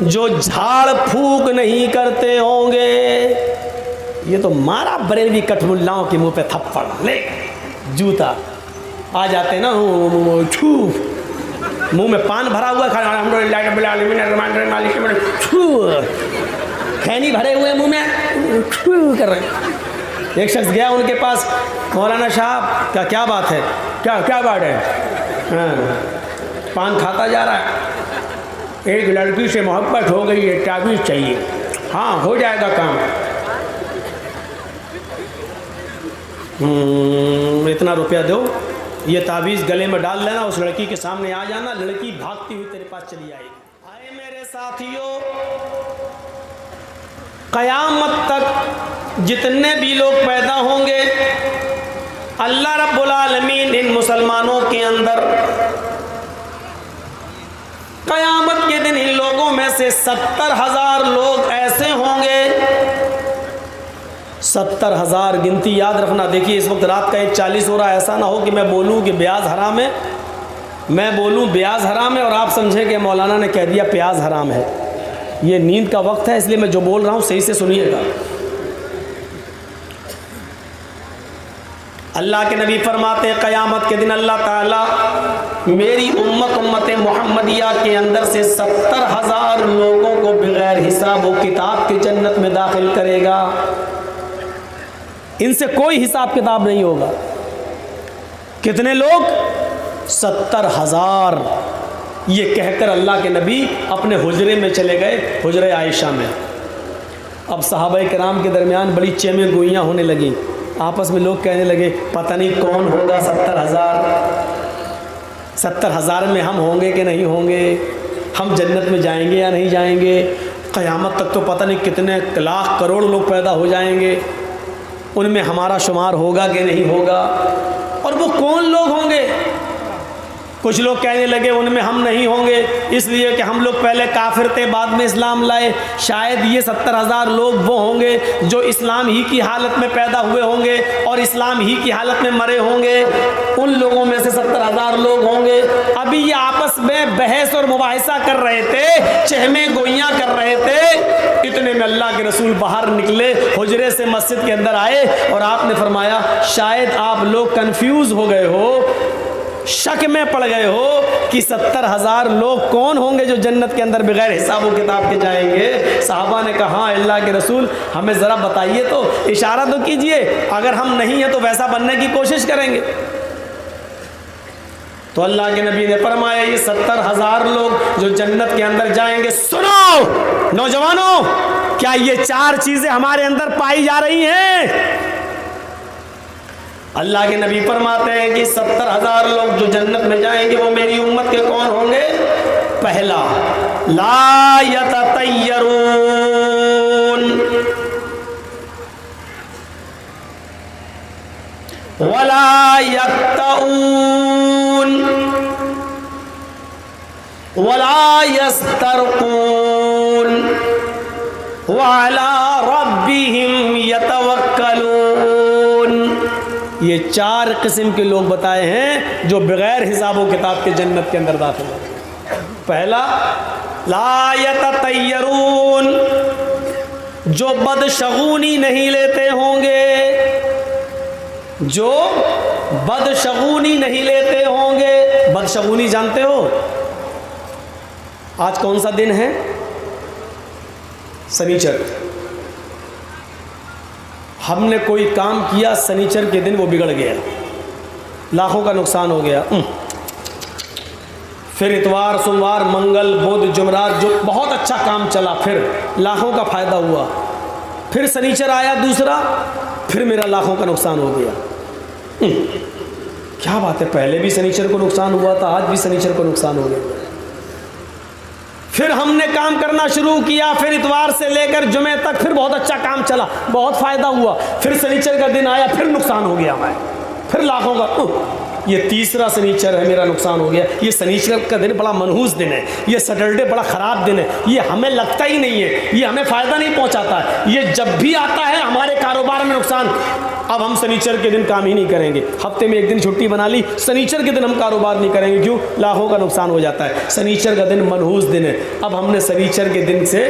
जो झाड़ फूक नहीं करते होंगे। ये तो मारा बरेलवी कठमुल्लाओं के मुंह पे थप्पड़, ले जूता आ जाते ना, छू मुंह में पान भरा हुआ, खैनी भरे हुए मुंह में छू कर रहे। एक शख्स गया उनके पास, मौलाना साहब क्या बात है, क्या बात है? हाँ, पान खाता जा रहा है, एक लड़की से मोहब्बत हो गई है, ताबीज़ चाहिए। हाँ हो जाएगा काम। इतना रुपया दो, ये ताबीज़ गले में डाल लेना, उस लड़की के सामने आ जाना, लड़की भागती हुई तेरे पास चली आएगी। आए मेरे साथियों, क़यामत तक जितने भी लोग पैदा होंगे, अल्लाह रब्बुल आलमीन इन मुसलमानों के अंदर क़यामत के दिन इन लोगों में से 70,000 लोग ऐसे होंगे, 70,000 गिनती याद रखना। देखिए इस वक्त रात का 1:40 हो रहा है, ऐसा ना हो कि मैं बोलूं कि ब्याज हराम है, मैं बोलूं ब्याज हराम है और आप समझें कि मौलाना ने कह दिया प्याज हराम है। ये नींद का वक्त है, इसलिए मैं जो बोल रहा हूं सही से सुनिएगा। अल्लाह के नबी फरमाते हैं क़यामत के दिन अल्लाह ताला मेरी उम्मत मोहम्मदिया के अंदर से 70,000 लोगों को बगैर हिसाब व किताब के जन्नत में दाखिल करेगा। इनसे कोई हिसाब किताब नहीं होगा। कितने लोग? 70,000। ये कहकर अल्लाह के नबी अपने हुजरे में चले गए, हुजरे आयशा में। अब सहाबाए किराम के दरमियान बड़ी चेमे गोइयाँ होने लगी। आपस में लोग कहने लगे पता नहीं कौन होगा 70,000, 70,000 में हम होंगे कि नहीं होंगे, हम जन्नत में जाएंगे या नहीं जाएंगे। क़यामत तक तो पता नहीं कितने लाख करोड़ लोग पैदा हो जाएंगे, उनमें हमारा शुमार होगा कि नहीं होगा। और वो कौन लोग होंगे? कुछ लोग कहने लगे उनमें हम नहीं होंगे, इसलिए कि हम लोग पहले काफिर थे, बाद में इस्लाम लाए। शायद ये 70,000 लोग वो होंगे जो इस्लाम ही की हालत में पैदा हुए होंगे और इस्लाम ही की हालत में मरे होंगे। उन लोगों में से 70,000 लोग होंगे। अभी ये आपस में बहस और मुबाहिसा कर रहे थे, चहमे गोइयाँ कर रहे थे। इतने में अल्लाह के रसूल बाहर निकले, हुजरे से मस्जिद के अंदर आए और आपने फरमाया शायद आप लोग कंफ्यूज हो गए हो, शक में पड़ गए हो कि 70,000 लोग कौन होंगे जो जन्नत के अंदर बगैर हिसाब व किताब के जाएंगे। साहबा ने कहा अल्लाह के रसूल हमें ज़रा बताइए, तो इशारा तो कीजिए, अगर हम नहीं हैं तो वैसा बनने की कोशिश करेंगे। तो अल्लाह के नबी ने फरमाया ये 70,000 लोग जो जन्नत के अंदर जाएंगे, सुनो नौजवानों, क्या ये 4 चीज़ें हमारे अंदर पाई जा रही हैं? अल्लाह के नबी फरमाते हैं कि 70,000 लोग जो जन्नत में जाएंगे वो मेरी उम्मत के कौन होंगे? पहला, ला यततय्यरून, वला यक्तऊन, वला यस्तरकून, वअला रब्बिहिम यतवक्कलून। ये 4 किस्म के लोग बताए हैं जो बगैर हिसाब व किताब के जन्नत के अंदर दाखिल होंगे। पहला, ला यततय्यरून, जो बदशगुनी नहीं लेते होंगे, जो बदशगुनी नहीं लेते होंगे। बदशगुनी जानते हो? आज कौन सा दिन है? शनिचर। हमने कोई काम किया शनिचर के दिन, वो बिगड़ गया, लाखों का नुकसान हो गया। फिर इतवार, सोमवार, मंगल, बुध, जुमरात जो बहुत अच्छा काम चला, फिर लाखों का फ़ायदा हुआ। फिर शनिचर आया दूसरा, फिर मेरा लाखों का नुकसान हो गया। क्या बात है, पहले भी शनिचर को नुकसान हुआ था, आज भी शनिचर को नुकसान हो गया। फिर हमने काम करना शुरू किया, फिर इतवार से लेकर जुमे तक फिर बहुत अच्छा काम चला, बहुत फ़ायदा हुआ। फिर शनिचर का दिन आया, फिर नुकसान हो गया हमारे, फिर लाखों का। ये तीसरा शनिचर है, मेरा नुकसान हो गया। ये शनिचर का दिन बड़ा मनहूस दिन है, ये सैटरडे बड़ा ख़राब दिन है, ये हमें लगता ही नहीं है, ये हमें फ़ायदा नहीं पहुंचाता है, ये जब भी आता है हमारे कारोबार में नुकसान। अब हम शनिचर के दिन काम ही नहीं करेंगे, हफ्ते में एक दिन छुट्टी बना ली, शनिचर के दिन हम कारोबार नहीं करेंगे। क्यों? लाखों का नुकसान हो जाता है। शनिचर का दिन मनहूस दिन है। अब हमने शनिचर के दिन से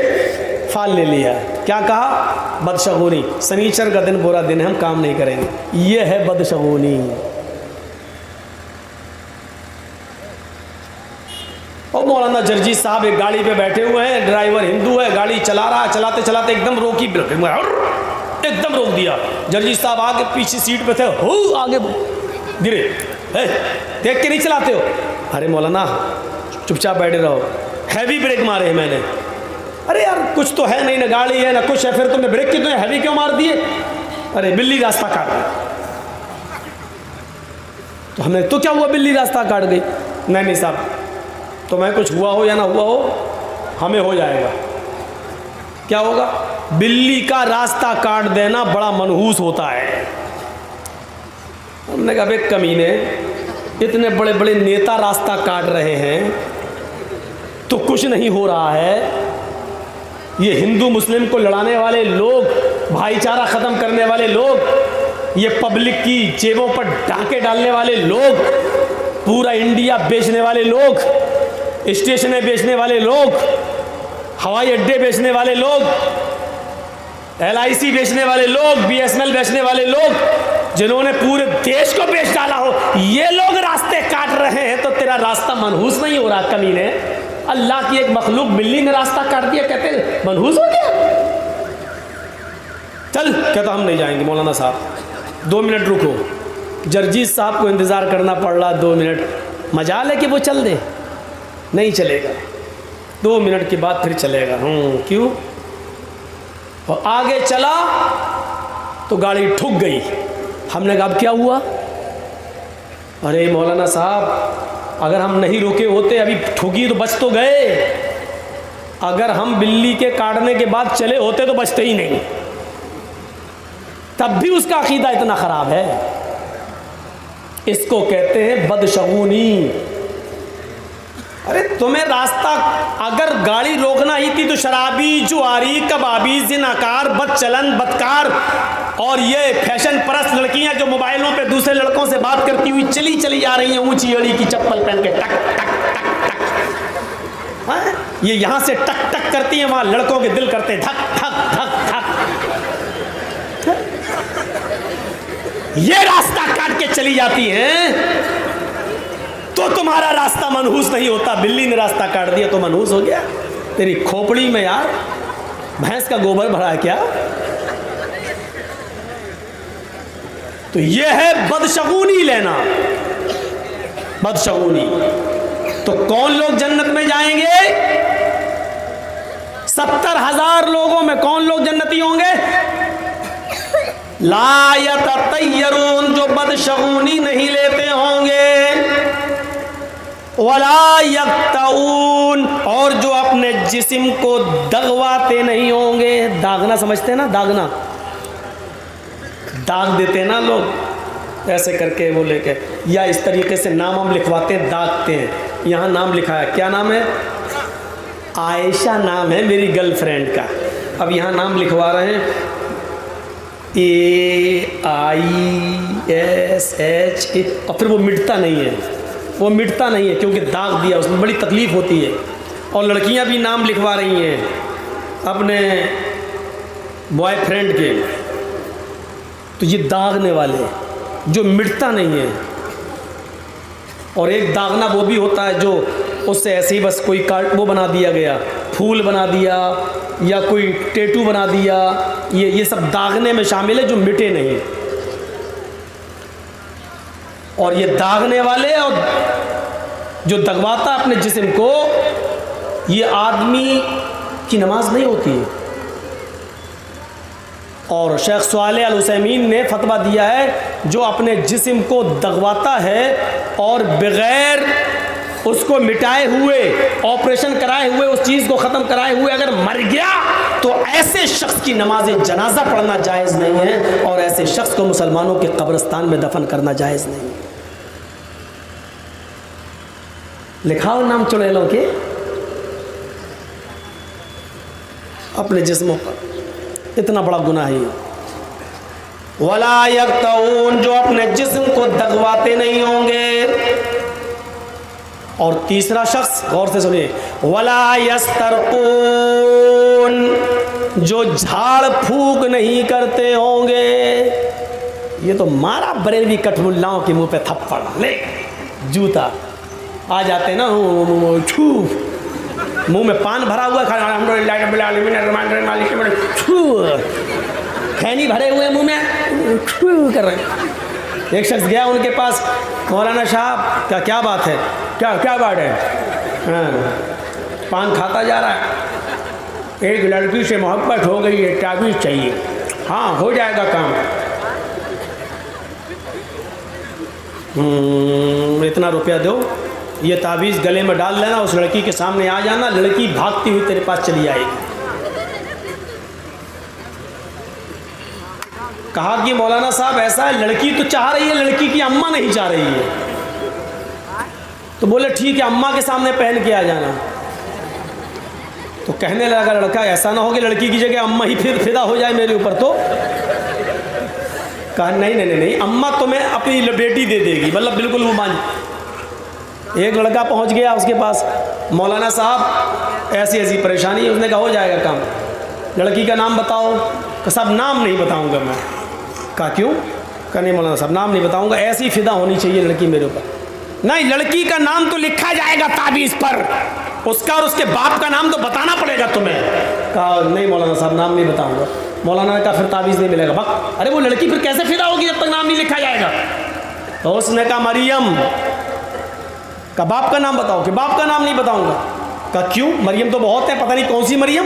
फाल ले लिया। क्या कहा? बदशगुनी। शनिचर का दिन बुरा दिन है, हम काम नहीं करेंगे। ये है बदशगुनी। और मौलाना जर्जी साहब एक गाड़ी पे बैठे हुए हैं, ड्राइवर हिंदू है, गाड़ी चला रहा है, चलाते चलाते एकदम रोकी, एकदम रोक दिया। जर्जी साहब आगे पीछे सीट पे थे, हो आगे गिरे। देख के नहीं चलाते हो? अरे मौलाना चुपचाप बैठे रहो। हैवी ब्रेक मारे हैं मैंने। अरे यार कुछ तो है नहीं, ना गाड़ी है ना कुछ है, फिर तुमने ब्रेक की तो हैवी क्यों मार दिए? अरे बिल्ली रास्ता काट गई। तो हमें तो क्या हुआ, बिल्ली रास्ता काट गई? नहीं साहब, तुम्हें कुछ हुआ हो या ना हुआ हो, हमें हो जाएगा। क्या होगा? बिल्ली का रास्ता काट देना बड़ा मनहूस होता है। हमने कहा, बे कमीने, इतने बड़े बड़े नेता रास्ता काट रहे हैं तो कुछ नहीं हो रहा है। ये हिंदू मुस्लिम को लड़ाने वाले लोग, भाईचारा ख़त्म करने वाले लोग, ये पब्लिक की जेबों पर डाके डालने वाले लोग, पूरा इंडिया बेचने वाले लोग, स्टेशनें बेचने वाले लोग, हवाई अड्डे बेचने वाले लोग, LIC बेचने वाले लोग, BSNL बेचने वाले लोग, जिन्होंने पूरे देश को बेच डाला हो, ये लोग रास्ते काट रहे हैं तो तेरा रास्ता मनहूस नहीं हो रहा? कमीने, अल्लाह की एक मखलूक बिल्ली ने रास्ता काट दिया, कहते मनहूस हो गया? चल, कहता हम नहीं जाएंगे। मौलाना साहब 2 मिनट रुको। जर्जीत साहब को इंतज़ार करना पड़ रहा 2 मिनट। मजाल है कि वो चल दे? नहीं चलेगा। 2 मिनट के बाद फिर चलेगा। क्यों? और आगे चला तो गाड़ी ठुक गई। हमने कहा अब क्या हुआ? अरे मौलाना साहब, अगर हम नहीं रुके होते, अभी ठुकी तो बच तो गए। अगर हम बिल्ली के काटने के बाद चले होते तो बचते ही नहीं। तब भी उसका अकीदा इतना ख़राब है। इसको कहते हैं बदशगुनी। अरे तुम्हें रास्ता, अगर गाड़ी रोकना ही थी तो शराबी, जुआरी, कबाबी, जिनाकार, बदचलन, बदकार और ये फैशन परस्त लड़कियां जो मोबाइलों पे दूसरे लड़कों से बात करती हुई चली चली आ रही हैं ऊंची अड़ी की चप्पल पहन के, टक टक टक टक। हाँ? ये यहाँ से टक टक करती हैं, वहाँ लड़कों के दिल करते धक धक धक धक। ये रास्ता काट के चली जाती हैं तो तुम्हारा रास्ता मनहूस नहीं होता। बिल्ली ने रास्ता काट दिया तो मनहूस हो गया? तेरी खोपड़ी में यार भैंस का गोबर भरा है क्या? तो यह है बदशगुनी लेना, बदशगुनी। तो कौन लोग जन्नत में जाएंगे? 70,000 लोगों में कौन लोग जन्नती होंगे? ला यततय्यरून, जो बदशगुनी नहीं लेते होंगे, वला यक्तऊन, और जो अपने जिस्म को दगवाते नहीं होंगे। दागना समझते हैं ना? दागना, दाग देते हैं ना लोग ऐसे करके वो लेके, या इस तरीके से नाम हम लिखवाते हैं, दागते हैं। यहाँ नाम लिखा है, क्या नाम है? आयशा नाम है मेरी गर्लफ्रेंड का। अब यहाँ नाम लिखवा रहे हैं AISH, और फिर वो मिटता नहीं है, वो मिटता नहीं है क्योंकि दाग दिया, उसमें बड़ी तकलीफ़ होती है। और लड़कियां भी नाम लिखवा रही हैं अपने बॉयफ्रेंड के, तो ये दागने वाले जो मिटता नहीं है। और एक दागना वो भी होता है जो उससे ऐसे ही बस कोई कार्ड वो बना दिया गया, फूल बना दिया या कोई टैटू बना दिया, ये सब दागने में शामिल है जो मिटे नहीं। और ये दागने वाले और जो दगवाता अपने जिस्म को, ये आदमी की नमाज नहीं होती है। और शेख सालेह अल उसैमीन ने फतवा दिया है, जो अपने जिस्म को दगवाता है और बग़ैर उसको मिटाए हुए, ऑपरेशन कराए हुए, उस चीज़ को ख़त्म कराए हुए अगर मर गया तो ऐसे शख्स की नमाज जनाजा पढ़ना जायज़ नहीं है, और ऐसे शख्स को मुसलमानों के कब्रिस्तान में दफन करना जायज़ नहीं है। लिखाओ नाम चुड़ैलों के अपने जिस्मों पर, इतना बड़ा गुनाह है। वला यक्तऊन, जो अपने जिस्म को दगवाते नहीं होंगे। और तीसरा शख्स, गौर से सुनिए, वला यस्तरकून, जो झाड़ फूक नहीं करते होंगे। ये तो मारा बरेलवी कठमुल्लाओं के मुंह पे थप्पड़, ले जूता आ जाते ना, छू मुंह में पान भरा हुआ, खैनी भरे हुए मुंह में छू कर रहे हैं। एक शख्स गया उनके पास, मौलाना साहब क्या बात है, क्या बात है? हाँ, पान खाता जा रहा है, एक लड़की से मोहब्बत हो गई है, ताबीज़ चाहिए। हाँ, हो जाएगा काम। इतना रुपया दो, ये ताबीज़ गले में डाल लेना, उस लड़की के सामने आ जाना, लड़की भागती हुई तेरे पास चली आएगी। कहा कि मौलाना साहब ऐसा है, लड़की तो चाह रही है, लड़की की अम्मा नहीं चाह रही है। तो बोले ठीक है, अम्मा के सामने पहन के आ जाना। तो कहने लगा लड़का, ऐसा ना हो कि लड़की की जगह अम्मा ही फिर फिदा हो जाए मेरे ऊपर। तो कहा नहीं, अम्मा तुम्हें अपनी बेटी दे देगी, मतलब बिल्कुल वो मान। एक लड़का पहुंच गया उसके पास, मौलाना साहब ऐसी ऐसी परेशानी है। उसने कहा हो जाएगा काम। लड़की का नाम बताओ। कहा साहब नाम नहीं बताऊंगा मैं। कहा क्यों? कहा नहीं मौलाना साहब नाम नहीं बताऊंगा, ऐसी फिदा होनी चाहिए लड़की मेरे ऊपर। नहीं, लड़की का नाम तो लिखा जाएगा ताबीज़ पर, उसका और उसके बाप का नाम तो बताना पड़ेगा तुम्हें। कहा नहीं मौलाना साहब नाम नहीं बताऊंगा। मौलाना ने कहा फिर ताबीज़ नहीं मिलेगा। बक, अरे वो लड़की फिर कैसे फिदा होगी जब तक नाम नहीं लिखा जाएगा? तो उसने कहा मरियम। का बाप का नाम बताओ। कि बाप का नाम नहीं बताऊंगा। कहा क्यों? मरियम तो बहुत है, पता नहीं कौन सी मरियम।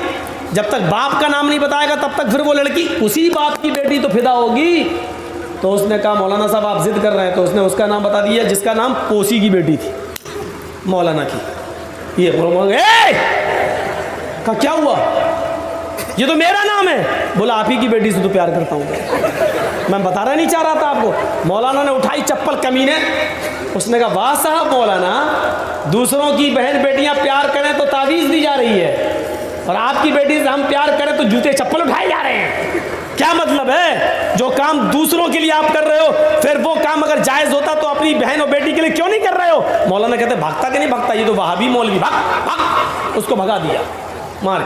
जब तक बाप का नाम नहीं बताएगा तब तक फिर वो लड़की उसी बाप की बेटी तो फिदा होगी। तो उसने कहा मौलाना साहब आप जिद कर रहे हैं। तो उसने उसका नाम बता दिया जिसका नाम पोसी की बेटी थी, मौलाना की। ये कहा क्या हुआ? ये तो मेरा नाम है। बोला आप ही की बेटी से तो प्यार करता हूँ मैं, बताना नहीं चाह रहा था आपको। मौलाना ने उठाई चप्पल कमीने। उसने कहा वाह साहब मौलाना, दूसरों की बहन बेटियां प्यार करें तो ताबीज़ दी जा रही है, और आपकी बेटी से हम प्यार करें तो जूते चप्पल उठाए जा रहे हैं। क्या मतलब है? जो काम दूसरों के लिए आप कर रहे हो, फिर वो काम अगर जायज़ होता तो अपनी बहन और बेटी के लिए क्यों नहीं कर रहे हो? मौलाना कहते भागता कि नहीं भागता, ये तो वहाबी मौलवी, भाग भाग। उसको भगा दिया मार।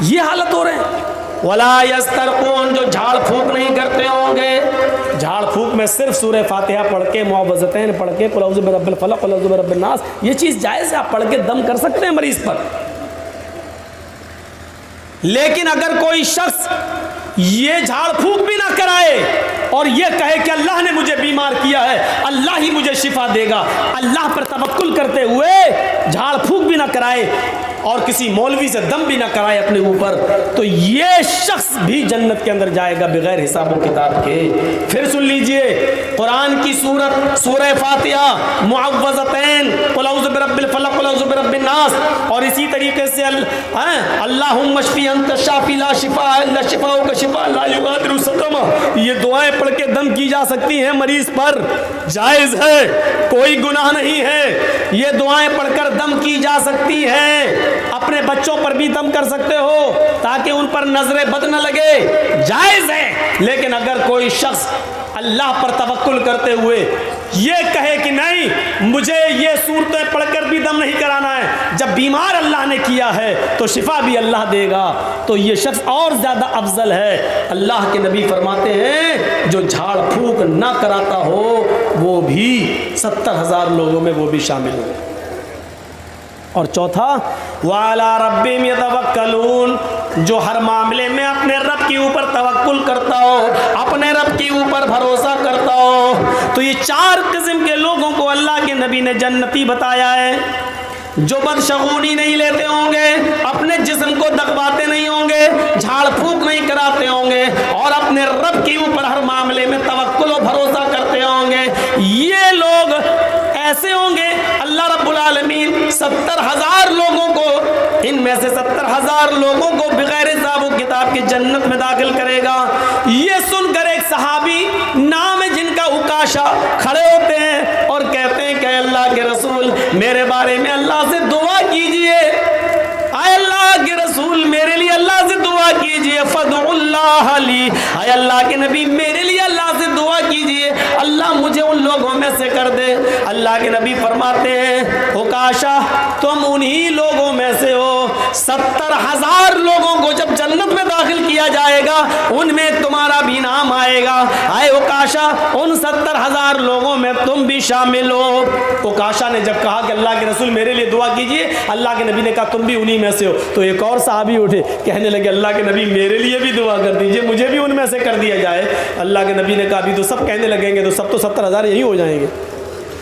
ये हालत हो रहे हैं। वला यस्तरकून, जो झाड़ फूक नहीं करते होंगे। झाड़ फूक में सिर्फ सूरह फातिहा पढ़ के, मुअव्वज़तैन पढ़ के, कुल औज़ु बिरब्बिल फलक, कुल औज़ु बिरब्बिन नास, ये चीज़ जायज़ है, आप पढ़ के दम कर सकते हैं मरीज़ पर। लेकिन अगर कोई शख्स ये झाड़ फूक भी ना कराए और ये कहे कि अल्लाह ने मुझे बीमार किया है, अल्लाह ही मुझे शिफा देगा, अल्लाह पर तवक्कुल करते हुए झाड़ फूक भी ना कराए और किसी मौलवी से दम भी ना कराए अपने ऊपर, तो ये शख्स भी जन्नत के अंदर जाएगा बगैर हिसाब किताब के। फिर सुन लीजिए, कुरान की सूरत सूरह फातिहा, मुअव्वज़तैन, कुल औज़ु बिरब्बिल फलक, कुल औज़ु बिरब्बिन नास, और इसी तरीके से अल्लाहुम्मा शफ़ी अंत शाफ़ी ला शिफ़ा इल्ला शिफ़ाउका शिफ़ा ला युगादिरु सक़मा, ये दुआएं पढ़ के दम की जा सकती हैं मरीज पर, जायज़ है, कोई गुनाह नहीं है। ये दुआएं पढ़कर दम की जा सकती है। अपने बच्चों पर भी दम कर सकते हो ताकि उन पर नजरे बद न लगे, जायज़ है। लेकिन अगर कोई शख्स अल्लाह पर तवक्कुल करते हुए ये कहे कि नहीं मुझे ये सूरतें पढ़कर भी दम नहीं कराना है, जब बीमार अल्लाह ने किया है तो शिफा भी अल्लाह देगा, तो ये शख्स और ज़्यादा अफजल है। अल्लाह के नबी फरमाते हैं जो झाड़ फूक ना कराता हो वो भी 70,000 लोगों में वो भी शामिल हो। और चौथा, वाला रब्बिहिम यतवक्कलून, जो हर मामले में अपने रब के ऊपर तवक्कुल करता हो, अपने रब के ऊपर भरोसा करता हो। तो ये 4 किस्म के लोगों को अल्लाह के नबी ने जन्नती बताया है। जो बदशगुनी नहीं लेते होंगे, अपने जिस्म को दगवाते नहीं होंगे, झाड़ फूक नहीं कराते होंगे, और अपने रब के ऊपर हर मामले में तवक्कुल और भरोसा करते होंगे, ये लोग ऐसे होंगे। अल्लाह रब्बुल आलमीन 70,000 लोगों को, इनमें से 70,000 लोगों को बगैर हिसाब किताब की जन्नत में दाखिल करेगा। ये सुनकर एक सहाबी नाम है जिनका उकाशा, खड़े होते हैं और कहते हैं कि अल्लाह के रसूल मेरे बारे में अल्लाह से दुआ कीजिए, आए अल्लाह के रसूल मेरे लिए अल्लाह से दुआ कीजिए, फदउल्लाह ली, आए अल्लाह के नबी मेरे लिए अल्लाह अल्लाह के नबी फरमाते हैं उकाशा तुम उन्हीं लोगों में से हो 70,000 लोगों को जब जन्नत में दाखिल किया जाएगा उनमें तुम्हारा भी नाम आएगा। आए उकाशा उन 70,000 लोगों में तुम भी शामिल हो। उकाशा ने जब कहा कि अल्लाह के रसूल मेरे लिए दुआ कीजिए, अल्लाह के नबी ने कहा तुम भी उन्हीं में से हो। तो एक और साहबी उठे, कहने लगे अल्लाह के नबी मेरे लिए भी दुआ कर दीजिए, मुझे भी उनमें से कर दिया जाए। अल्लाह के नबी ने कहा अभी तो सब कहने लगेंगे तो सब तो 70,000 यही हो जाएंगे,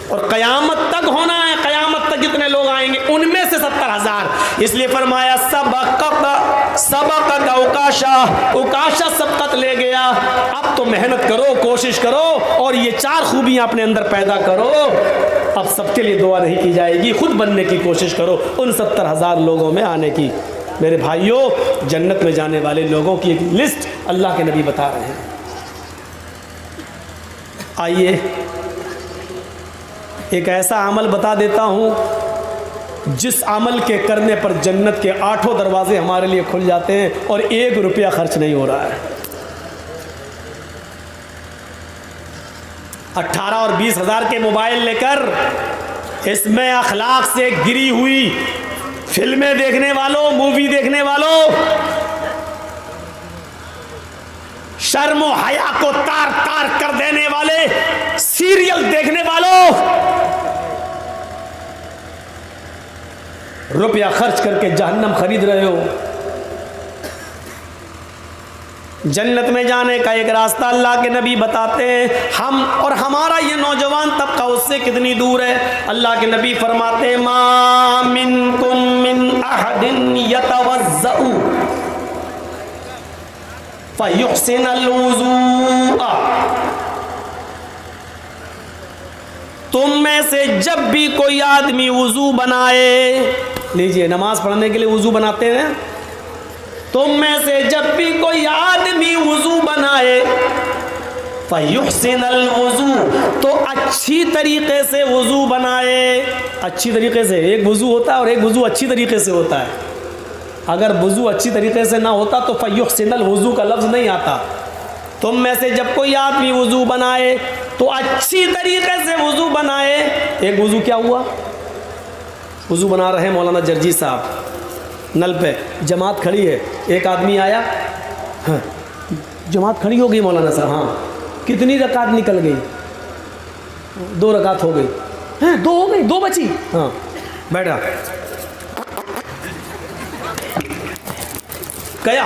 और क़यामत तक होना है, क़यामत तक जितने लोग आएंगे उनमें से 70,000। इसलिए फरमाया सबक उकाशा सबकत ले गया। अब तो मेहनत करो, कोशिश करो और ये 4 खूबियां अपने अंदर पैदा करो। अब सबके लिए दुआ नहीं की जाएगी, खुद बनने की कोशिश करो, उन 70,000 लोगों में आने की। मेरे भाइयों, जन्नत में जाने वाले लोगों की एक लिस्ट अल्लाह के नबी बता रहे हैं। आइए एक ऐसा अमल बता देता हूँ जिस अमल के करने पर जन्नत के 8 दरवाजे हमारे लिए खुल जाते हैं और 1 रुपया खर्च नहीं हो रहा है। 18 और 20 हज़ार के मोबाइल लेकर इसमें अखलाक से गिरी हुई फिल्में देखने वालों, मूवी देखने वालों, शर्म और हया को तार तार कर देने वाले सीरियल देखने वालों, रुपया खर्च करके जहन्नम खरीद रहे हो। जन्नत में जाने का एक रास्ता अल्लाह के नबी बताते हैं, हम और हमारा ये नौजवान तबका उससे कितनी दूर है। अल्लाह के नबी फरमाते हैं मा मिनकुम मिन अहदिन यतवज़्ज़उ फयुहसिनुल वुज़ूअ, तुम में से जब भी कोई आदमी वुज़ू बनाए, लीजिए नमाज पढ़ने के लिए वुज़ू बनाते हैं, तुम में से जब भी कोई आदमी वुज़ू बनाए फयुहसिनुल वुज़ू, तो अच्छी तरीके से वुज़ू बनाए। अच्छी तरीके से, एक वुज़ू होता है और एक वुज़ू अच्छी तरीके से होता है। अगर वुज़ू अच्छी तरीके से ना होता तो फयुहसिनुल वुज़ू का लफ्ज़ नहीं आता। तुम में से जब कोई आदमी वुज़ू बनाए तो अच्छी तरीके से वुज़ू बनाए। एक वुज़ू क्या हुआ, वुज़ू बना रहे हैं मौलाना जर्जी साहब, नल पे जमात खड़ी है, एक आदमी आया, हाँ जमात खड़ी हो गई मौलाना साहब, हाँ कितनी रकात निकल गई, 2 रकात हो गई, हैं 2 हो गई, 2 बची, हाँ बैठा क्या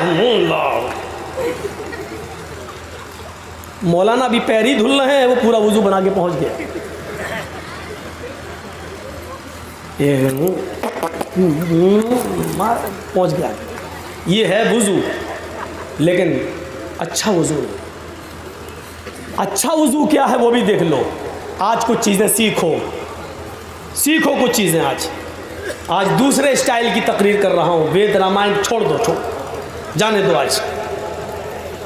मौलाना अभी पैर ही धुल रहे हैं, वो पूरा वुज़ू बना के पहुंच गया। पहुंच गया, ये है वुज़ू, लेकिन अच्छा वुज़ू नहीं। अच्छा वुज़ू क्या है वो भी देख लो। आज कुछ चीज़ें सीखो कुछ चीज़ें। आज दूसरे स्टाइल की तकरीर कर रहा हूँ। वेद रामायण छोड़ दो, जाने दो। आज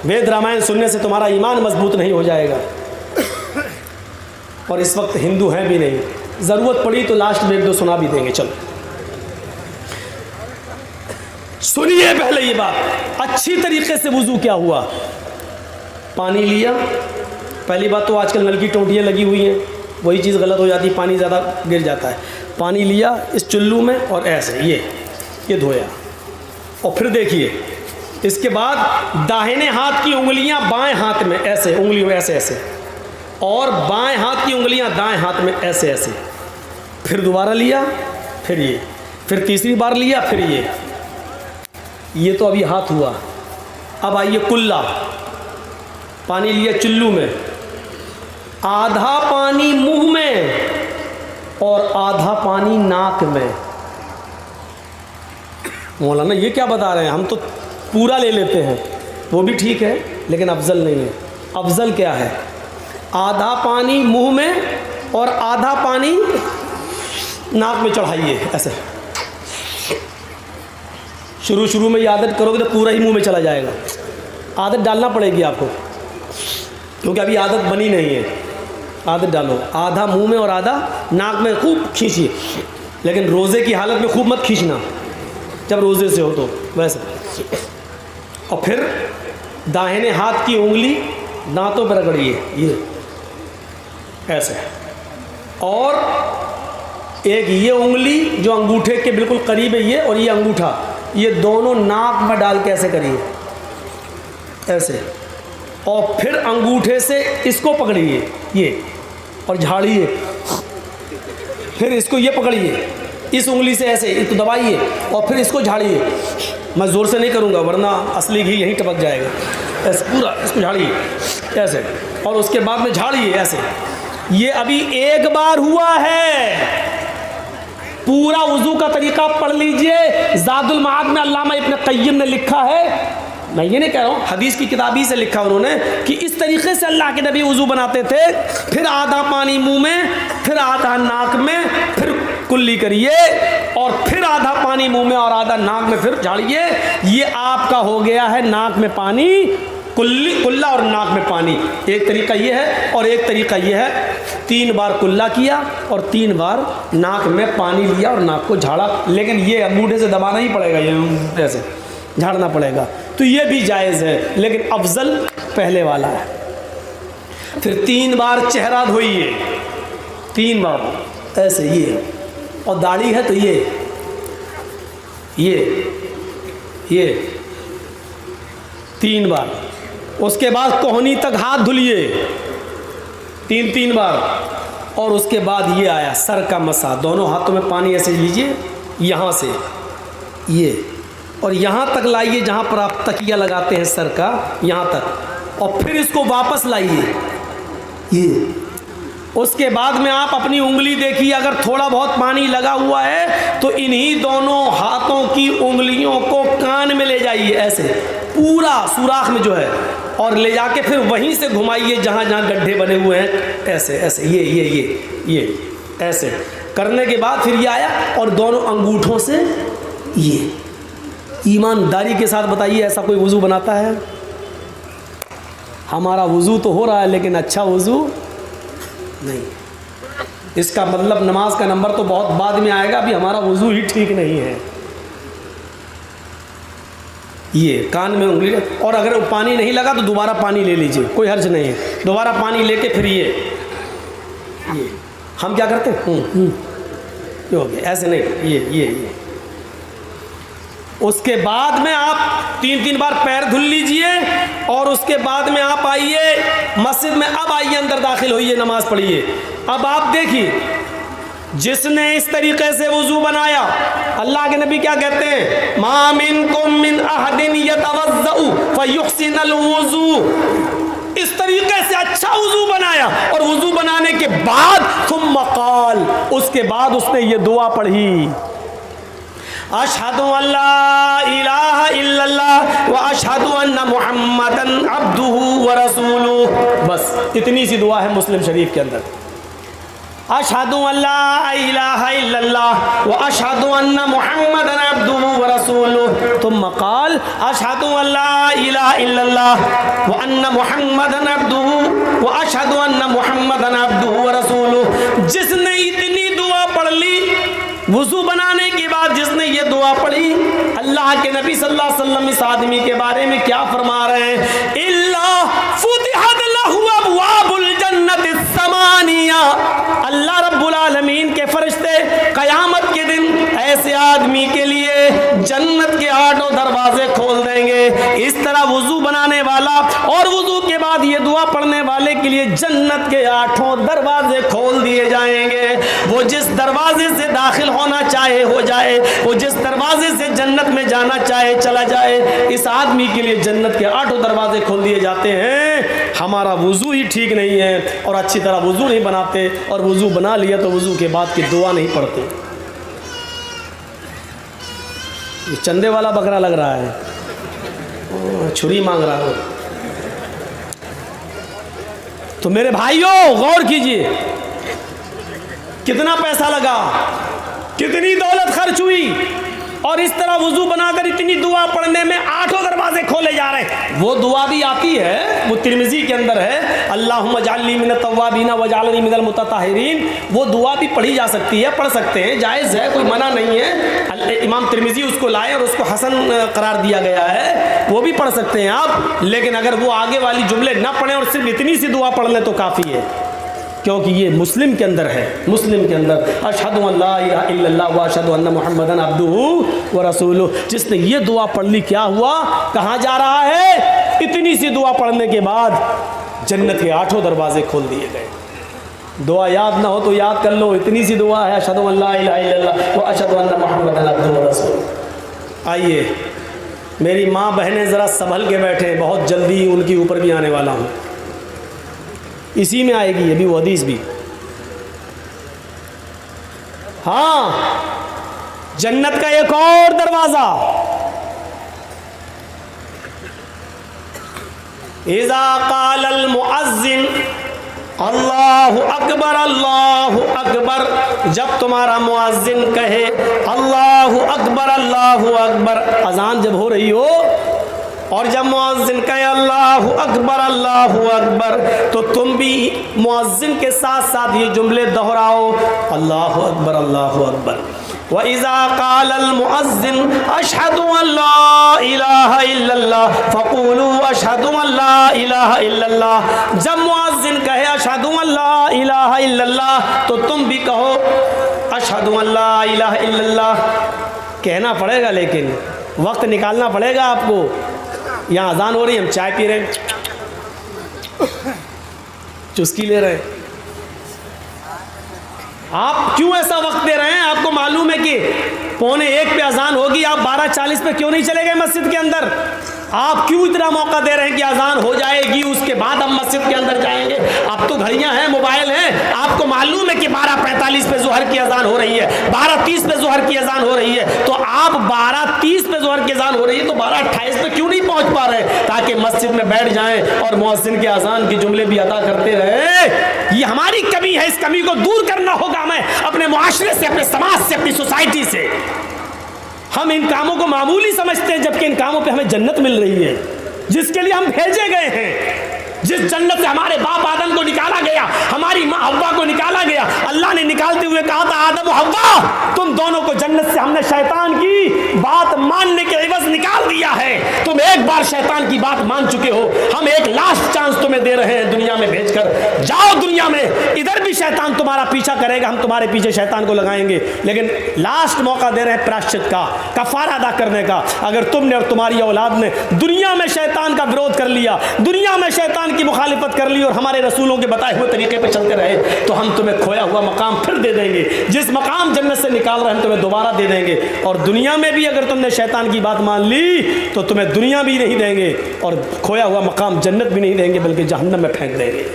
वेद रामायण सुनने से तुम्हारा ईमान मजबूत नहीं हो जाएगा, और इस वक्त हिंदू हैं भी नहीं, ज़रूरत पड़ी तो लास्ट में 1-2 सुना भी देंगे। चलो सुनिए पहले ये बात, अच्छी तरीके से वुज़ू क्या हुआ। पानी लिया, पहली बात तो आजकल नल की टोंटियाँ लगी हुई हैं, वही चीज़ गलत हो जाती है, पानी ज़्यादा गिर जाता है। पानी लिया इस चुल्लू में और ऐसे ये धोया, और फिर देखिए इसके बाद दाहिने हाथ की उंगलियां बाएं हाथ में ऐसे, उंगलियों ऐसे ऐसे, और बाएं हाथ की उंगलियां दाएं हाथ में ऐसे ऐसे, फिर दोबारा लिया, फिर ये, फिर तीसरी बार लिया, फिर ये तो अभी हाथ हुआ। अब आइए कुल्ला, पानी लिया चुल्लू में, आधा पानी मुंह में और आधा पानी नाक में। मौलाना ये क्या बता रहे हैं, हम तो पूरा ले लेते हैं, वो भी ठीक है लेकिन अफजल नहीं है। अफजल क्या है, आधा पानी मुंह में और आधा पानी नाक में चढ़ाइए ऐसे। शुरू में ये आदत करोगे तो पूरा ही मुंह में चला जाएगा, आदत डालना पड़ेगी आपको, क्योंकि अभी आदत बनी नहीं है। आदत डालो, आधा मुंह में और आधा नाक में खूब खींचिए, लेकिन रोज़े की हालत में खूब मत खींचना, जब रोज़े से हो तो वैसे। और फिर दाहिने हाथ की उंगली दांतों पर रगड़िए, ये ऐसे, और एक ये उंगली जो अंगूठे के बिल्कुल करीब है ये, और ये अंगूठा, ये दोनों नाक में डाल के ऐसे करिए, ऐसे, और फिर अंगूठे से इसको पकड़िए ये और झाड़िए, फिर इसको ये पकड़िए इस उंगली से ऐसे, इसको दबाइए और फिर इसको झाड़िए। मैं ज़ोर से नहीं करूँगा वरना असली घी यहीं टपक जाएगा। ऐसे पूरा इसको झाड़िए ऐसे, और उसके बाद में झाड़िए ऐसे। ये अभी एक बार हुआ है। पूरा वुज़ू का तरीका पढ़ लीजिए। ज़ादुल मआद में अल्लामा इब्न क़य्यिम ने लिखा है, मैं ये नहीं कह रहा हूँ, हदीस की किताब ही से लिखा उन्होंने, कि इस तरीके से अल्लाह के नबी वुज़ू बनाते थे। फिर आधा पानी मुंह में, फिर आधा नाक में, फिर कुल्ली करिए, और फिर आधा पानी मुंह में और आधा नाक में, फिर झाड़िए। ये आपका हो गया है नाक में पानी, कुल्ला और नाक में पानी। एक तरीका ये है, और एक तरीका ये है 3 बार कुल्ला किया और 3 बार नाक में पानी लिया और नाक को झाड़ा। लेकिन ये अंगूठे से दबाना ही पड़ेगा, ये ऐसे झाड़ना पड़ेगा। तो ये भी जायज़ है, लेकिन अफजल पहले वाला है। फिर 3 बार चेहरा धोइए, 3 बार ऐसे, ये, और दाढ़ी है तो ये 3 बार। उसके बाद कोहनी तक हाथ धुलिए 3 बार, और उसके बाद ये आया सर का मसा। दोनों हाथों में पानी ऐसे लीजिए, यहाँ से ये, और यहाँ तक लाइए जहाँ पर आप तकिया लगाते हैं सर का, यहाँ तक, और फिर इसको वापस लाइए ये। उसके बाद में आप अपनी उंगली देखिए, अगर थोड़ा बहुत पानी लगा हुआ है तो इन्हीं दोनों हाथों की उंगलियों को कान में ले जाइए ऐसे, पूरा सुराख में जो है, और ले जाके फिर वहीं से घुमाइए जहाँ जहाँ गड्ढे बने हुए हैं, ऐसे ऐसे, ये ऐसे करने के बाद फिर ये आया, और दोनों अंगूठों से ये। ईमानदारी के साथ बताइए, ऐसा कोई वुज़ू बनाता है? हमारा वुज़ू तो हो रहा है, लेकिन अच्छा वुज़ू नहीं। इसका मतलब नमाज का नंबर तो बहुत बाद में आएगा, अभी हमारा वुज़ू ही ठीक नहीं है। ये कान में उंगली, और अगर पानी नहीं लगा तो दोबारा पानी ले लीजिए, कोई हर्ज नहीं है। दोबारा पानी लेके फिर ये हम क्या करते हैं, ये हो गया, ऐसे नहीं, ये। उसके बाद में आप 3 बार पैर धुल लीजिए, और उसके बाद में आप आइए मस्जिद में। अब आइए अंदर दाखिल होइए, नमाज पढ़िए। अब आप देखिए, जिसने इस तरीके से वुज़ू बनाया, अल्लाह के नबी क्या कहते हैं, मा मिनकुम मिन अहदिन यतवज़्ज़उ फयुहसिनुल वुज़ू। इस तरीके से अच्छा वुज़ू बनाया, और वुज़ू बनाने के बाद सुम्मा क़ाल, उसके बाद उसने ये दुआ पढ़ी, अशहदु अल्ला इलाहा इल्लल्लाह व अशहदु अन्ना मुहम्मदन अब्दुहु व रसूलुहु। बस इतनी सी दुआ है मुस्लिम शरीफ के अंदर। अशहदु अल्ला इलाहा इल्लल्लाह व अशहदु अन्ना मुहम्मदन अब्दुहु व रसूलुहु। तुम क़ाल अशहदु अल्ला इलाहा इल्लल्लाह व अन्ना मुहम्मदन अब्दुहु व अशहदु अन्ना मुहम्मदन अब्दुहु व रसूलुहु। जिसने इतनी दुआ पढ़ ली वुज़ू बनाने के बाद, जिसने ये दुआ पढ़ी, अल्लाह के नबी सल्लल्लाहु अलैहि वसल्लम इस आदमी के बारे में क्या फरमा रहे हैं, इल्ला फुतिहत लहु अबवाबुल जन्नति समानिया। अल्लाह रब्बुल आलमीन के फरिश्ते क़यामत के दिन ऐसे आदमी के लिए जन्नत के 8 दरवाजे खोल देंगे। इस तरह वुज़ू बनाने वाला और वुज़ू के बाद ये दुआ पढ़ने वाले के लिए जन्नत के 8 दरवाजे खोल दिए जाएंगे। वो जिस दरवाजे से दाखिल होना चाहे हो जाए, वो जिस दरवाजे से जन्नत में जाना चाहे चला जाए। इस आदमी के लिए जन्नत के 8 दरवाजे खोल दिए जाते हैं। हमारा वुज़ू ही ठीक नहीं है, और अच्छी तरह वुज़ू नहीं बनाते, और वुज़ू बना लिया तो वुज़ू के बाद की दुआ नहीं पढ़ते। ये चंदे वाला बकरा लग रहा है, छुरी मांग रहा हो। तो मेरे भाइयों गौर कीजिए, कितना पैसा लगा, कितनी दौलत खर्च हुई, और इस तरह वुज़ू बनाकर इतनी दुआ पढ़ने में 8 दरवाजे खोले जा रहे हैं। वो दुआ भी आती है, वो तिरमिज़ी के अंदर है, अल्लाहुम्मा जअलनी मिनत तव्वाबीन वजअलनी मिनल मुतताहिरीन। वो दुआ भी पढ़ी जा सकती है, पढ़ सकते हैं, जायज़ है, कोई मना नहीं है। इमाम तिरमिज़ी उसको लाए और उसको हसन करार दिया गया है, वो भी पढ़ सकते हैं आप। लेकिन अगर वो आगे वाली जुमले ना पढ़ें और सिर्फ इतनी सी दुआ पढ़ लें तो काफ़ी है। क्योंकि ये मुस्लिम के अंदर है। मुस्लिम के अंदर अशहदु अन ला इलाहा इल्लल्लाह व अशहदु अन्न मुहम्मदन अब्दुहु व रसूलुहु। जिसने ये दुआ पढ़ ली क्या हुआ, कहाँ जा रहा है? इतनी सी दुआ पढ़ने के बाद जन्नत के 8 दरवाजे खोल दिए गए। दुआ याद ना हो तो याद कर लो, इतनी सी दुआ है, अशहदु अन ला इलाहा इल्लल्लाह व अशहदु अन्न मुहम्मदन अब्दुहु व रसूलुहु। आइए मेरी माँ बहनें ज़रा संभल के बैठे, बहुत जल्दी उनके ऊपर भी आने वाला हूँ। इसी में आएगी अभी वो हदीस भी। हाँ, जन्नत का एक और दरवाजा, इज़ा क़ालल मुअज़्ज़िन अल्लाहु अकबर अल्लाहु अकबर, जब तुम्हारा मुअज़्ज़िन कहे अल्लाहु अकबर, अजान जब हो रही हो और जब मुअज़्ज़िन कहे अल्लाहु अकबर, तो तुम भी मुअज़्ज़िन के साथ साथ ये जुमले दोहराओ, अल्लाहु अकबर। व इज़ा क़ालल मुअज़्ज़िन अशहदु अन ला इलाहा इल्लल्लाह फ़क़ूलू अशहदु अन ला इलाहा इल्लल्लाह, जब मुअज़्ज़िन कहे अशहदु अन ला इलाहा इल्लल्लाह तो तुम भी कहो अशहदु अन ला इलाहा इल्लल्लाह। कहना पड़ेगा, लेकिन वक्त निकालना पड़ेगा आपको। यहाँ अजान हो रही, हम चाय पी रहे हैं, चुस्की ले रहे हैं। आप क्यों ऐसा वक्त दे रहे हैं? आपको मालूम है कि 12:45 पे अजान होगी, आप 12:40 पे क्यों नहीं चले गए मस्जिद के अंदर? आप क्यों इतना मौका दे रहे हैं कि अजान हो जाएगी उसके बाद हम मस्जिद के अंदर जाएंगे? अब तो घड़ियां हैं, मोबाइल हैं, आपको मालूम है कि 12:45 पे ज़ोहर की अजान हो रही है, 12:30 पे ज़ोहर की अजान हो रही है, तो आप 12:30 पे ज़ोहर की अजान हो रही है तो 12:28 पे क्यों नहीं पहुंच पा रहे, ताकि मस्जिद में बैठ जाएं और मुअज़्ज़िन के अजान के जुमले भी अदा करते रहे? ये हमारी कमी है, इस कमी को दूर करना होगा हमें अपने मुआशरे से, अपने समाज से, अपनी सोसाइटी से। हम इन कामों को मामूली समझते हैं, जबकि इन कामों पे हमें जन्नत मिल रही है, जिसके लिए हम भेजे गए हैं। जिस जन्नत से हमारे बाप आदम को निकाला गया, हमारी माँ हव्वा को निकाला गया, अल्लाह ने निकालते हुए कहा था आदम और हव्वा तुम दोनों को जन्नत से हमने शैतान की बात मानने के एवज निकाल दिया है। तुम एक बार शैतान की बात मान चुके हो, हम एक लास्ट चांस तुम्हें दे रहे हैं दुनिया में भेजकर। जाओ दुनिया में, इधर भी शैतान तुम्हारा पीछा करेगा, हम तुम्हारे पीछे शैतान को लगाएंगे, लेकिन लास्ट मौका दे रहे हैं प्रायश्चित का, कफारा अदा करने का। अगर तुमने और तुम्हारी औलाद ने दुनिया में शैतान का विरोध कर लिया, दुनिया में शैतान की मुखालिफत कर ली और हमारे रसूलों के बताए हुए तरीके पर चलते रहे, तो हम तुम्हें खोया हुआ मकाम फिर दे देंगे। जिस मकाम जन्नत से निकाल रहे हैं हम तुम्हें दोबारा दे देंगे, और दुनिया में भी अगर तुमने शैतान की बात मान ली तो तुम्हें दुनिया भी नहीं देंगे और खोया हुआ मकाम जन्नत भी नहीं देंगे, बल्कि जहन्नम में फेंक देंगे।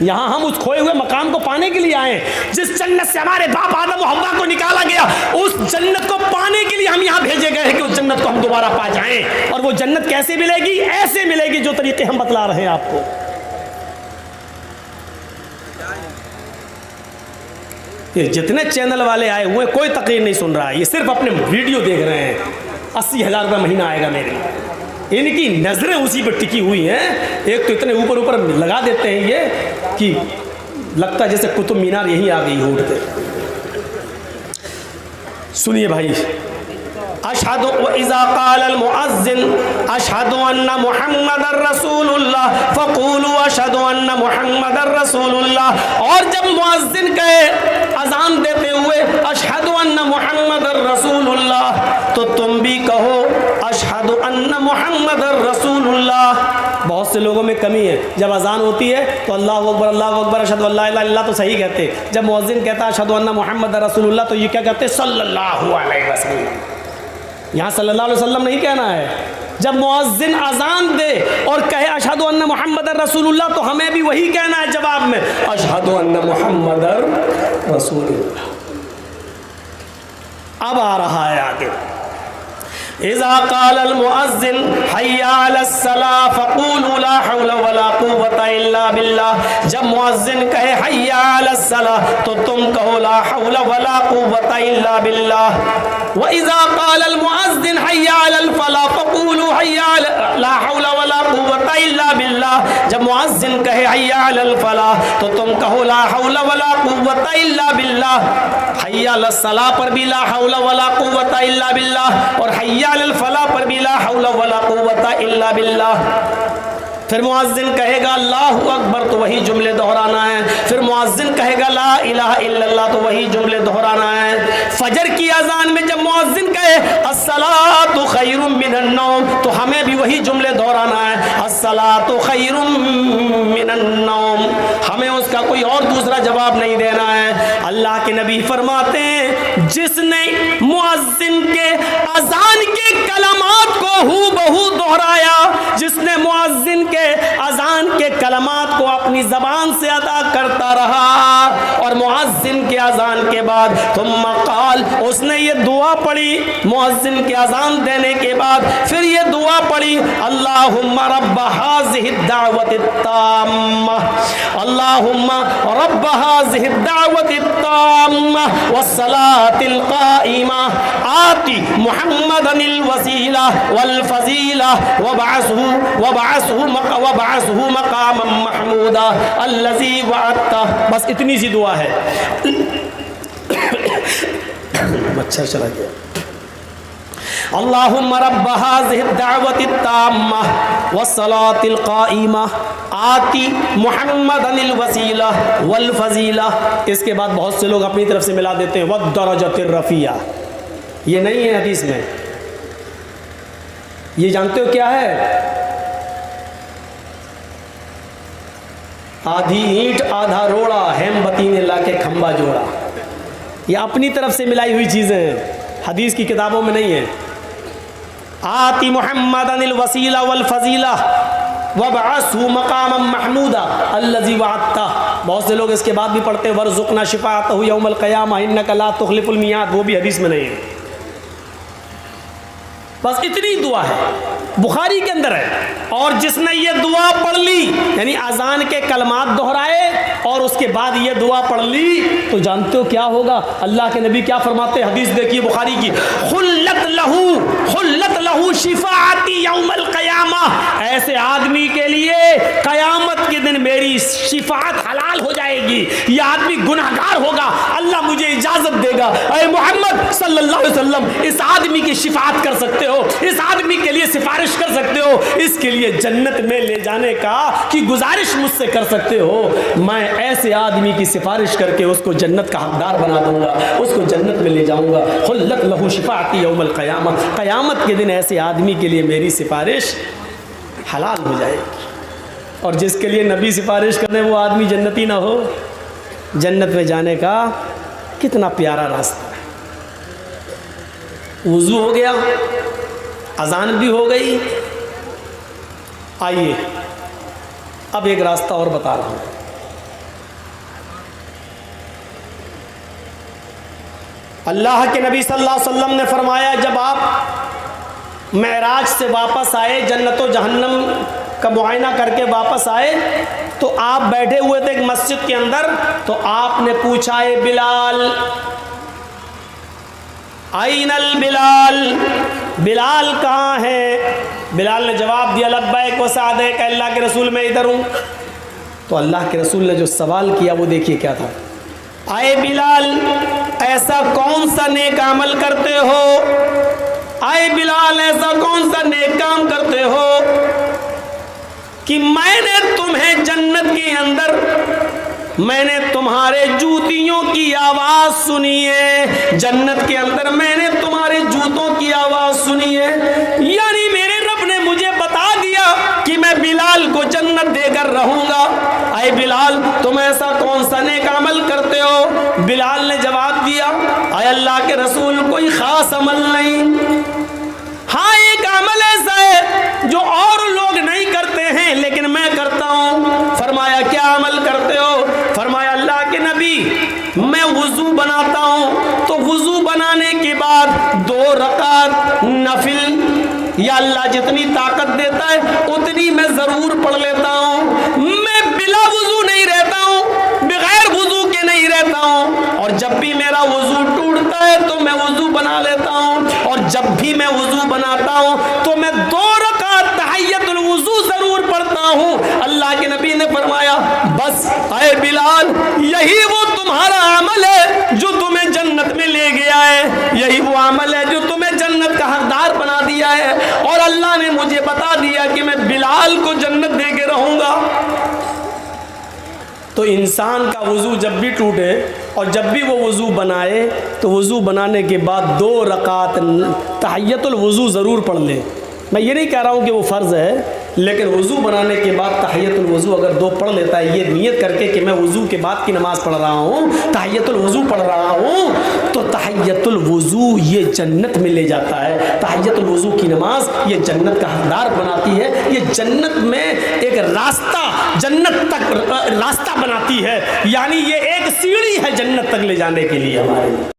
यहाँ हम उस खोए हुए मकाम को पाने के लिए आए, जिस जन्नत से हमारे बाप आदम और हव्वा को निकाला गया, उस जन्नत को पाने के लिए हम यहाँ भेजे गए हैं कि उस जन्नत को हम दोबारा पा जाएं। और वो जन्नत कैसे मिलेगी? ऐसे मिलेगी जो तरीके हम बतला रहे हैं आपको। ये जितने चैनल वाले आए हुए कोई तकरीर नहीं सुन रहा है, ये सिर्फ अपने वीडियो देख रहे हैं। 80,000 रुपये महीना आएगा मेरे, इनकी नजरें उसी पर टिकी हुई हैं। एक तो इतने ऊपर ऊपर लगा देते हैं ये कि लगता है जैसे कुतुब मीनार यहीं आ गई उड़ते। सुनिए भाई, अशहदु व इज़ा क़ालल मुअज़्ज़िन अशहदु अन्ना मुहम्मदर रसूलुल्लाह फ़क़ूलू अशहदु अन्ना मुहम्मदर रसूलुल्लाह। और जब मुअज़्ज़िन कहे अजान देते हुए अशहदु अन्ना मुहम्मदर रसूलुल्लाह, तो तुम भी कहो अशहदु अन्ना मुहम्मदर रसूलुल्लाह। बहुत से लोगों में कमी है, जब अजान होती है तो अल्लाहु अकबर अशहदु अल्ला इलाहा इल्लल्लाह तो सही कहते, जब मुअज़्ज़िन कहता है अशहदु अन्ना मुहम्मदर रसूलुल्लाह तो ये क्या कहते? सल्लल्लाहु अलैहि वसल्लम। यहाँ सल्लल्लाहु अलैहि वसल्लम नहीं कहना है। जब मुअज़्ज़िन अजान दे और कहे अशहदु अन्ना मुहम्मदर रसूलुल्लाह तो हमें भी वही कहना है जवाब में, अशहदु अन्ना मुहम्मदर रसूलुल्लाह। अब आ रहा है आगे, इज़ा क़ालल मुअज़्ज़िन हय्या अलस्सलाह फ़क़ूलू ला हौला वला कुव्वता इल्ला बिल्लाह। जब मुअज़्ज़िन कहे हय्या अलस्सलाह तो तुम कहो ला हौला वला कुव्वता इल्ला बिल्लाह। व इज़ा क़ालल मुअज़्ज़िन हय्या अलल फ़लाह फ़क़ूलू हय्या ला हौला वला कुव्वता इल्ला बिल्लाह। जब मुअज़्ज़िन कहे हय्या अलल फ़लाह तो तुम कहो ला हौला वला कुव्वता इल्ला बिल्लाह। हय्या अलस्सलाह पर भी ला हौला वला कुव्वता इल्ला बिल्लाह और हय्या अलल फलाह पर भी ला हौला वला कुव्वता इल्ला बिल्लाह। फिर मुअज्जिन कहेगा अल्लाहु अकबर तो वही जुमले दोहराना है। फिर मुअज्जिन कहेगा ला इलाहा इल्लल्लाह तो वही जुमले दोहराना है। फजर की अजान में जब मुअज्जिन कहे अस्सलातु खैरुम मिनन नौम तो हमें भी वही जुमले दोहराना है, अस्सलातु खैरुम मिनन नौम। हमें उसका कोई और दूसरा जवाब नहीं देना है। अल्लाह के नबी फरमाते हैं जिसने मुअज्जिन के अजान के कलमात को हूबहू दोहराया, जिसने मुअज्जिन के अजान के कलमात को अपनी जबान से अदा करता रहा और मुअज्जिन के अजान के बाद थुम्मा क़ाल उसने ये दुआ पढ़ी, मुअज्जिन के अजान देने के बाद फिर ये दुआ पढ़ी अल्लाहुम्मा रब्ब हाज़िहि दावति ताम्मा, अल्लाहुम्मा रब्ब हाज़िहि दावति ताम्मा वस्सलातिल क़ाइमा आति मुहम्मदनिल वसीला वल फज़ीला वबअसहु मक़ामम महमूदा अल्लज़ी वअदता। बस इतनी सी दुआ है। मच्छर चला गया। अल्लाहुम्मा रब्ब हाज़िहि दावति ताम्मा वस्सलातिल क़ाइमा आति मुहम्मदनिल वसीला वल फज़ीला। इसके बाद बहुत से लोग अपनी तरफ से मिला देते हैं वद्दरजतिर रफ़िया। ये नहीं है हदीस में। ये जानते हो क्या है? आधी ईंट आधा रोड़ा हेमबती ने लाके खंबा जोड़ा। ये अपनी तरफ से मिलाई हुई चीज़ें हैं, हदीस की किताबों में नहीं है। आति मुहम्मदनिल वसीला वल फज़ीला वबअसहु मक़ामम महमूदा अल्लज़ी वअदता। बहुत से लोग इसके बाद भी पढ़ते हैं वरज़ुक़ना शिफ़ाअतहु यौमल क़ियामा इन्नका ला तुख़लिफ़ुल मियाद। वो भी हदीस में नहीं है। बस इतनी दुआ है, बुखारी के अंदर है। और जिसने ये दुआ पढ़ ली यानी अजान के कलमात दोहराए और उसके बाद ये दुआ पढ़ ली तो जानते हो क्या होगा? अल्लाह के नबी क्या फरमाते हैं? हदीस देखिए बुखारी की, खुल्लत लहू शिफाअती यौमल क़ियामा। ऐसे आदमी के लिए क़यामत के दिन मेरी शिफाअत हलाल हो जाएगी। ये आदमी गुनहगार होगा, अल्लाह मुझे इजाजत देगा, ऐ मोहम्मद सल्लल्लाहु अलैहि वसल्लम इस आदमी की शिफाअत कर सकते हो, इस आदमी के लिए सिफारिश कर सकते हो, इसके लिए जन्नत में ले जाने का कि गुजारिश मुझसे कर सकते हो। मैं ऐसे आदमी की सिफारिश करके उसको जन्नत का हकदार बना दूंगा, उसको जन्नत में ले जाऊंगा। खुल्लत लहू शिफाअती यौमल क़ियामा। क़यामत के दिन ऐसे आदमी के लिए मेरी सिफारिश हलाल हो जाएगी। और जिसके लिए नबी सिफारिश करने वो आदमी जन्नती ना हो, जन्नत में जाने का कितना प्यारा रास्ता है। वुज़ू हो गया, अजान भी हो गई। आइए अब एक रास्ता और बता रहा हूं। अल्लाह के नबी सल्लल्लाहु अलैहि वसल्लम ने फरमाया जब आप मेराज से वापस आए, जन्नत व जहन्नम का मुआयना करके वापस आए तो आप बैठे हुए थे एक मस्जिद के अंदर, तो आपने पूछा ए बिलाल आइनल बिलाल, बिलाल कहाँ है? बिलाल ने जवाब दिया लब्बैक व सअदैक, अल्लाह के रसूल मैं इधर हूँ। तो अल्लाह के रसूल ने जो सवाल किया वो देखिए क्या था। आए बिलाल ऐसा कौन सा नेक अमल करते हो? आए बिलाल ऐसा कौन सा नेक काम करते हो कि मैंने तुम्हें जन्नत के अंदर मैंने तुम्हारे जूतियों की आवाज सुनी है, जन्नत के अंदर मैंने तुम्हारे जूतों की आवाज सुनी है। यानी मेरे रब ने मुझे बता दिया कि मैं बिलाल को जन्नत देकर रहूंगा। आए बिलाल तुम ऐसा कौन सा नेक अमल करते हो? बिलाल ने जवाब दिया आए अल्लाह के रसूल कोई खास अमल नहीं, हाँ एक अमल ऐसा है जो और लोग नहीं करते हैं लेकिन मैं करता हूँ। फरमाया क्या अमल करते हो? फरमाया अल्लाह के नबी मैं वुजू बनाता हूँ तो वुजू बनाने के बाद 2 रकात नफिल या अल्लाह जितनी ताकत देता है उतनी मैं जरूर पढ़ लेता हूँ। मैं बिला वुजू नहीं रहता हूँ, बगैर वुजू के नहीं रहता हूँ। और जब भी मेरा वुजू टूटता है तो मैं वुजू बना लेता हूँ, और जब भी मैं वुजू बनाता हूँ तो मैं 2 रकात तहियतुल वुजू जरूर पढ़ता हूँ। अल्लाह के नबी ने फरमाया बस आए बिलाल यही वो तुम्हारा अमल है जो तुम्हें जन्नत में ले गया है, यही वो अमल है जो तुम्हें जन्नत का हकदार बना दिया है। और अल्लाह ने मुझे बता दिया कि मैं बिलाल को जन्नत दे के इंसान का वज़ू जब भी टूटे और जब भी वो वज़ू बनाए तो वज़ू बनाने के बाद 2 रकात तहियतुल वज़ू ज़रूर पढ़ ले। मैं ये नहीं कह रहा हूँ कि वो फ़र्ज़ है, लेकिन वज़ू बनाने के बाद तहियतुल वज़ू अगर 2 पढ़ लेता है, ये नियत करके कि मैं वज़ू के बाद की नमाज़ पढ़ रहा हूँ, तहियतुल वज़ू पढ़ रहा हूँ, तो तहियतुल वज़ू ये जन्नत में ले जाता है। तहियतुल वज़ू की नमाज ये जन्नत का हकदार बनाती है, ये जन्नत में एक रास्ता, जन्नत तक रास्ता बनाती है, यानी ये एक सीढ़ी है जन्नत तक ले जाने के लिए हमारे।